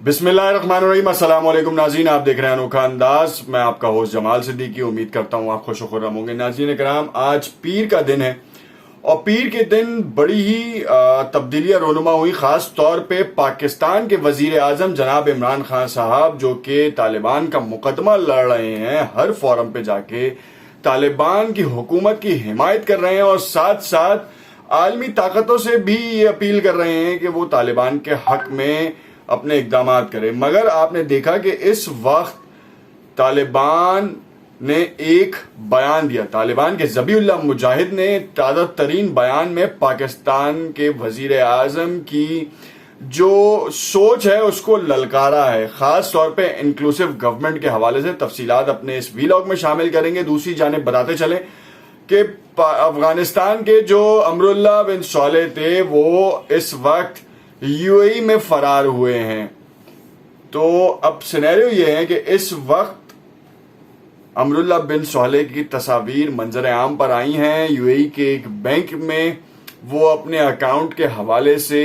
بسم اللہ الرحمن الرحیم۔ السلام علیکم ناظرین، آپ دیکھ رہے ہیں انوکھا انداز۔ میں آپ کا ہوسٹ جمال صدیقی، امید کرتا ہوں آپ خوش و خرم ہوں گے۔ ناظرین کرام، آج پیر کا دن ہے اور پیر کے دن بڑی ہی تبدیلیاں رونما ہوئی، خاص طور پہ پاکستان کے وزیر اعظم جناب عمران خان صاحب، جو کہ طالبان کا مقدمہ لڑ رہے ہیں، ہر فورم پہ جا کے طالبان کی حکومت کی حمایت کر رہے ہیں اور ساتھ ساتھ عالمی طاقتوں سے بھی یہ اپیل کر رہے ہیں کہ وہ طالبان کے حق میں اپنے اقدامات کریں۔ مگر آپ نے دیکھا کہ اس وقت طالبان نے ایک بیان دیا، طالبان کے ذبیح اللہ مجاہد نے تازہ ترین بیان میں پاکستان کے وزیر اعظم کی جو سوچ ہے اس کو للکارا ہے، خاص طور پہ انکلوسیو گورنمنٹ کے حوالے سے۔ تفصیلات اپنے اس ویلاگ میں شامل کریں گے۔ دوسری جانب بتاتے چلیں کہ افغانستان کے جو امراللہ بن صالح تھے وہ اس وقت یو اے ای میں فرار ہوئے ہیں۔ تو اب سینیریو یہ ہے کہ اس وقت امراللہ بن صالح کی تصاویر منظر عام پر آئی ہیں۔ یو اے ای کے ایک بینک میں وہ اپنے اکاؤنٹ کے حوالے سے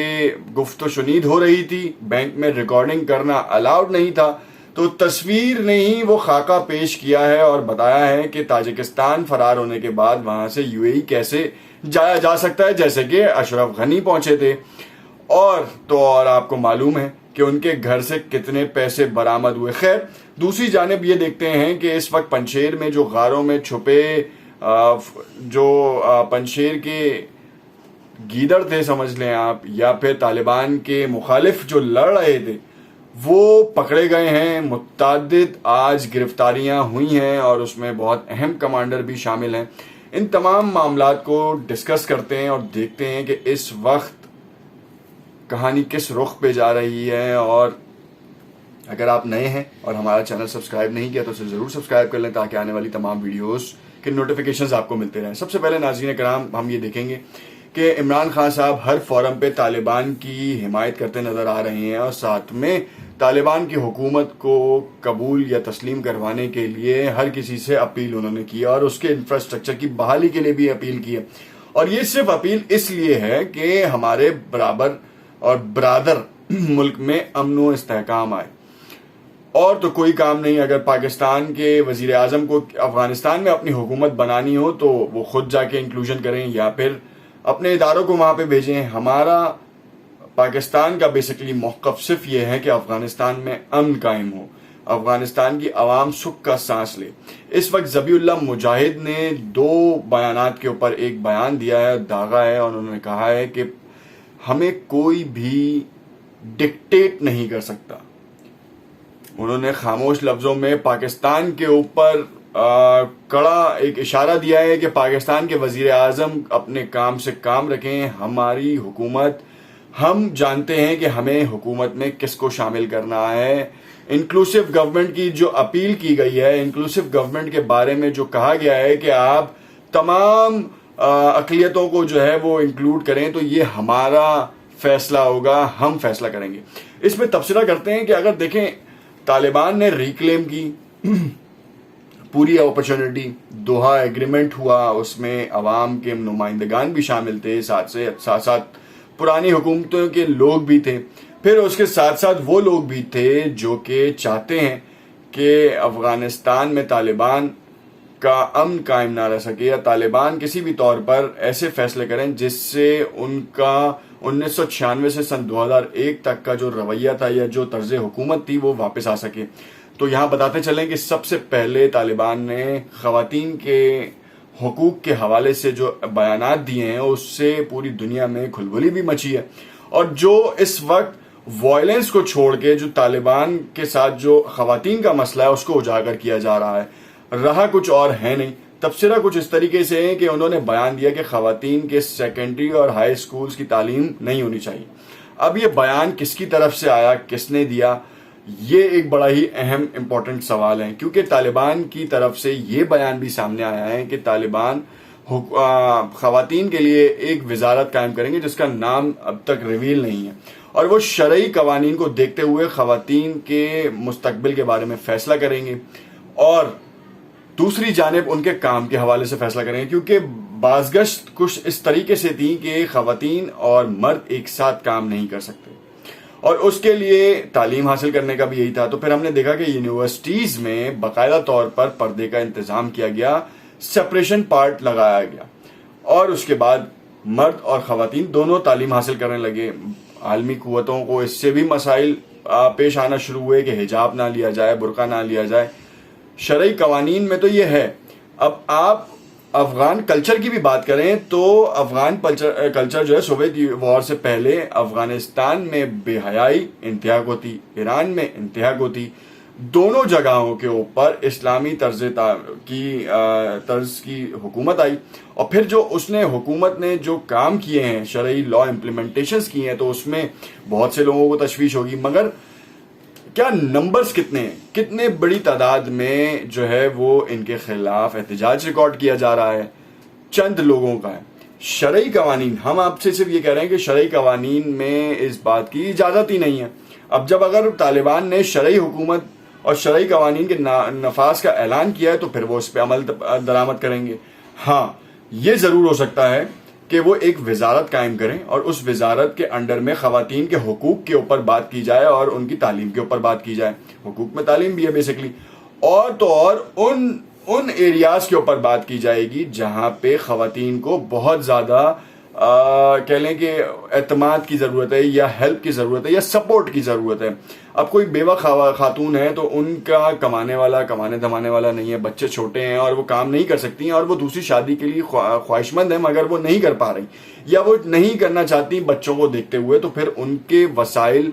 گفت و شنید ہو رہی تھی، بینک میں ریکارڈنگ کرنا الاؤڈ نہیں تھا، تو تصویر نے ہی وہ خاکہ پیش کیا ہے اور بتایا ہے کہ تاجکستان فرار ہونے کے بعد وہاں سے یو اے ای کیسے جایا جا سکتا ہے، جیسے کہ اشرف غنی پہنچے تھے۔ اور آپ کو معلوم ہے کہ ان کے گھر سے کتنے پیسے برآمد ہوئے۔ خیر، دوسری جانب یہ دیکھتے ہیں کہ اس وقت پنشیر میں جو غاروں میں چھپے جو پنشیر کے گیدڑ تھے سمجھ لیں آپ، یا پھر طالبان کے مخالف جو لڑ رہے تھے، وہ پکڑے گئے ہیں۔ متعدد آج گرفتاریاں ہوئی ہیں اور اس میں بہت اہم کمانڈر بھی شامل ہیں۔ ان تمام معاملات کو ڈسکس کرتے ہیں اور دیکھتے ہیں کہ اس وقت کہانی کس رخ پہ جا رہی ہے۔ اور اگر آپ نئے ہیں اور ہمارا چینل سبسکرائب نہیں کیا تو اسے ضرور سبسکرائب کر لیں تاکہ آنے والی تمام ویڈیوز کے نوٹیفیکیشنز آپ کو ملتے رہیں۔ سب سے پہلے ناظرین کرام، ہم یہ دیکھیں گے کہ عمران خان صاحب ہر فورم پہ طالبان کی حمایت کرتے نظر آ رہے ہیں اور ساتھ میں طالبان کی حکومت کو قبول یا تسلیم کروانے کے لیے ہر کسی سے اپیل انہوں نے کی اور اس کے انفراسٹرکچر کی بحالی کے لیے بھی اپیل کی ہے۔ اور یہ صرف اپیل اس لیے ہے کہ ہمارے برابر اور برادر ملک میں امن و استحکام آئے، اور تو کوئی کام نہیں۔ اگر پاکستان کے وزیر اعظم کو افغانستان میں اپنی حکومت بنانی ہو تو وہ خود جا کے انکلوژن کریں یا پھر اپنے اداروں کو وہاں پہ بھیجیں۔ ہمارا پاکستان کا بیسیکلی موقف صرف یہ ہے کہ افغانستان میں امن قائم ہو، افغانستان کی عوام سکھ کا سانس لے۔ اس وقت ذبیح اللہ مجاہد نے دو بیانات کے اوپر ایک بیان دیا ہے، داغا ہے، اور انہوں نے کہا ہے کہ ہمیں کوئی بھی ڈکٹیٹ نہیں کر سکتا۔ انہوں نے خاموش لفظوں میں پاکستان کے اوپر کڑا ایک اشارہ دیا ہے کہ پاکستان کے وزیر اعظم اپنے کام سے کام رکھیں۔ ہماری حکومت، ہم جانتے ہیں کہ ہمیں حکومت میں کس کو شامل کرنا ہے۔ انکلوسیو گورنمنٹ کی جو اپیل کی گئی ہے، انکلوسیو گورنمنٹ کے بارے میں جو کہا گیا ہے کہ آپ تمام اقلیتوں کو جو ہے وہ انکلوڈ کریں، تو یہ ہمارا فیصلہ ہوگا، ہم فیصلہ کریں گے۔ اس میں تبصرہ کرتے ہیں کہ اگر دیکھیں طالبان نے ریکلیم کی پوری اپرچونٹی، دوحہ ایگریمنٹ ہوا، اس میں عوام کے نمائندگان بھی شامل تھے، ساتھ ساتھ پرانی حکومتوں کے لوگ بھی تھے، پھر اس کے ساتھ ساتھ وہ لوگ بھی تھے جو کہ چاہتے ہیں کہ افغانستان میں طالبان کا امن قائم نہ رہ سکے، یا طالبان کسی بھی طور پر ایسے فیصلے کریں جس سے ان کا 1996 سے سن 2001 تک کا جو رویہ تھا یا جو طرز حکومت تھی وہ واپس آ سکے۔ تو یہاں بتاتے چلیں کہ سب سے پہلے طالبان نے خواتین کے حقوق کے حوالے سے جو بیانات دیے ہیں اس سے پوری دنیا میں کھلبلی بھی مچی ہے، اور جو اس وقت وائلنس کو چھوڑ کے جو طالبان کے ساتھ جو خواتین کا مسئلہ ہے اس کو اجاگر کیا جا رہا ہے، رہا کچھ اور ہے نہیں۔ تبصرہ کچھ اس طریقے سے ہے کہ انہوں نے بیان دیا کہ خواتین کے سیکنڈری اور ہائی سکولز کی تعلیم نہیں ہونی چاہیے۔ اب یہ بیان کس کی طرف سے آیا، کس نے دیا، یہ ایک بڑا ہی اہم امپورٹنٹ سوال ہے، کیونکہ طالبان کی طرف سے یہ بیان بھی سامنے آیا ہے کہ طالبان خواتین کے لیے ایک وزارت قائم کریں گے جس کا نام اب تک ریویل نہیں ہے، اور وہ شرعی قوانین کو دیکھتے ہوئے خواتین کے مستقبل کے بارے میں فیصلہ کریں گے، اور دوسری جانب ان کے کام کے حوالے سے فیصلہ کریں گے، کیونکہ بازگشت کچھ اس طریقے سے تھی کہ خواتین اور مرد ایک ساتھ کام نہیں کر سکتے، اور اس کے لیے تعلیم حاصل کرنے کا بھی یہی تھا. تو پھر ہم نے دیکھا کہ یونیورسٹیز میں باقاعدہ طور پر پردے کا انتظام کیا گیا, سپریشن پارٹ لگایا گیا, اور اس کے بعد مرد اور خواتین دونوں تعلیم حاصل کرنے لگے. عالمی قوتوں کو اس سے بھی مسائل پیش آنا شروع ہوئے کہ حجاب نہ لیا جائے, برقع نہ لیا جائے. شرعی قوانین میں تو یہ ہے. اب آپ افغان کلچر کی بھی بات کریں تو افغان کلچر جو ہے سوویت وار سے پہلے افغانستان میں بے حیائی انتہا کو تھی, ایران میں انتہا کو تھی. دونوں جگہوں کے اوپر اسلامی طرز کی حکومت آئی, اور پھر جو حکومت نے جو کام کیے ہیں, شرعی لا امپلیمنٹیشنز کی ہیں, تو اس میں بہت سے لوگوں کو تشویش ہوگی. مگر کیا نمبرز کتنے بڑی تعداد میں جو ہے وہ ان کے خلاف احتجاج ریکارڈ کیا جا رہا ہے, چند لوگوں کا ہے. شرعی قوانین, ہم آپ سے صرف یہ کہہ رہے ہیں کہ شرعی قوانین میں اس بات کی اجازت ہی نہیں ہے. اب جب اگر طالبان نے شرعی حکومت اور شرعی قوانین کے نفاذ کا اعلان کیا ہے تو پھر وہ اس پہ عمل درآمد کریں گے. ہاں, یہ ضرور ہو سکتا ہے کہ وہ ایک وزارت قائم کریں اور اس وزارت کے انڈر میں خواتین کے حقوق کے اوپر بات کی جائے اور ان کی تعلیم کے اوپر بات کی جائے. حقوق میں تعلیم بھی ہے بیسکلی, اور تو اور ان ایریاز کے اوپر بات کی جائے گی جہاں پہ خواتین کو بہت زیادہ کہہ لیں کہ اعتماد کی ضرورت ہے, یا ہیلپ کی ضرورت ہے, یا سپورٹ کی ضرورت ہے. اب کوئی بیوہ خاتون ہے تو ان کا کمانے دھمانے والا نہیں ہے, بچے چھوٹے ہیں اور وہ کام نہیں کر سکتی ہیں, اور وہ دوسری شادی کے لیے خواہش مند ہیں مگر وہ نہیں کر پا رہی, یا وہ نہیں کرنا چاہتی بچوں کو دیکھتے ہوئے. تو پھر ان کے وسائل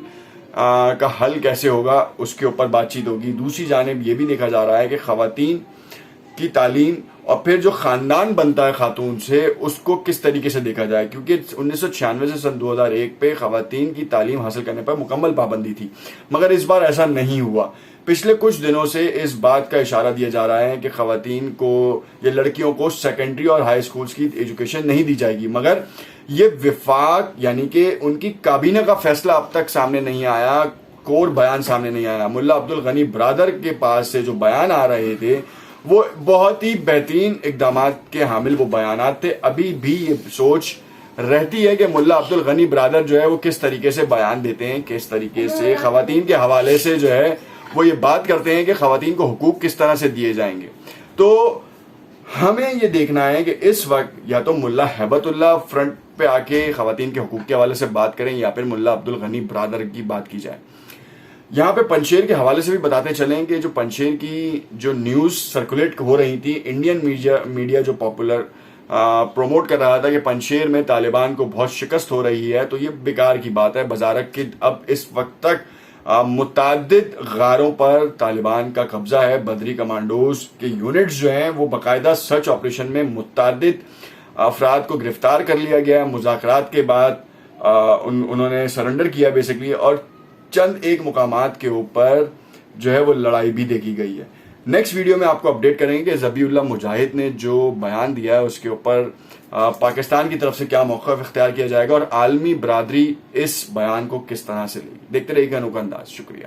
کا حل کیسے ہوگا, اس کے اوپر بات چیت ہوگی. دوسری جانب یہ بھی دیکھا جا رہا ہے کہ خواتین کی تعلیم اور پھر جو خاندان بنتا ہے خاتون سے, اس کو کس طریقے سے دیکھا جائے, کیونکہ 1996 سے سن 2001 پہ خواتین کی تعلیم حاصل کرنے پر مکمل پابندی تھی, مگر اس بار ایسا نہیں ہوا. پچھلے کچھ دنوں سے اس بات کا اشارہ دیا جا رہا ہے کہ خواتین کو یا لڑکیوں کو سیکنڈری اور ہائی اسکولز کی ایجوکیشن نہیں دی جائے گی. مگر یہ وفاق یعنی کہ ان کی کابینہ کا فیصلہ اب تک سامنے نہیں آیا, کور بیان سامنے نہیں آیا. ملا عبدالغنی برادر کے پاس سے جو بیان آ رہے تھے وہ بہت ہی بہترین اقدامات کے حامل وہ بیانات تھے. ابھی بھی یہ سوچ رہتی ہے کہ ملا عبدالغنی برادر جو ہے وہ کس طریقے سے بیان دیتے ہیں, کس طریقے سے خواتین کے حوالے سے جو ہے وہ یہ بات کرتے ہیں کہ خواتین کو حقوق کس طرح سے دیے جائیں گے. تو ہمیں یہ دیکھنا ہے کہ اس وقت یا تو ملا ہیبت اللہ فرنٹ پہ آ کے خواتین کے حقوق کے حوالے سے بات کریں, یا پھر ملا عبدالغنی برادر کی بات کی جائے. یہاں پہ پنشیر کے حوالے سے بھی بتاتے چلیں کہ جو پنشیر کی جو نیوز سرکولیٹ ہو رہی تھی, انڈین میڈیا جو پاپولر پروموٹ کر رہا تھا کہ پنشیر میں طالبان کو بہت شکست ہو رہی ہے, تو یہ بیکار کی بات ہے. بظاہر کہ اب اس وقت تک متعدد غاروں پر طالبان کا قبضہ ہے. بدری کمانڈوز کے یونٹس جو ہیں وہ باقاعدہ سرچ آپریشن میں متعدد افراد کو گرفتار کر لیا گیا. مذاکرات کے بعد انہوں نے سرنڈر کیا بیسکلی, اور چند ایک مقامات کے اوپر جو ہے وہ لڑائی بھی دیکھی گئی ہے. نیکسٹ ویڈیو میں آپ کو اپڈیٹ کریں گے کہ ذبیح اللہ مجاہد نے جو بیان دیا ہے اس کے اوپر پاکستان کی طرف سے کیا موقف اختیار کیا جائے گا, اور عالمی برادری اس بیان کو کس طرح سے لے گی. دیکھتے رہیے گا انوکھا انداز. شکریہ.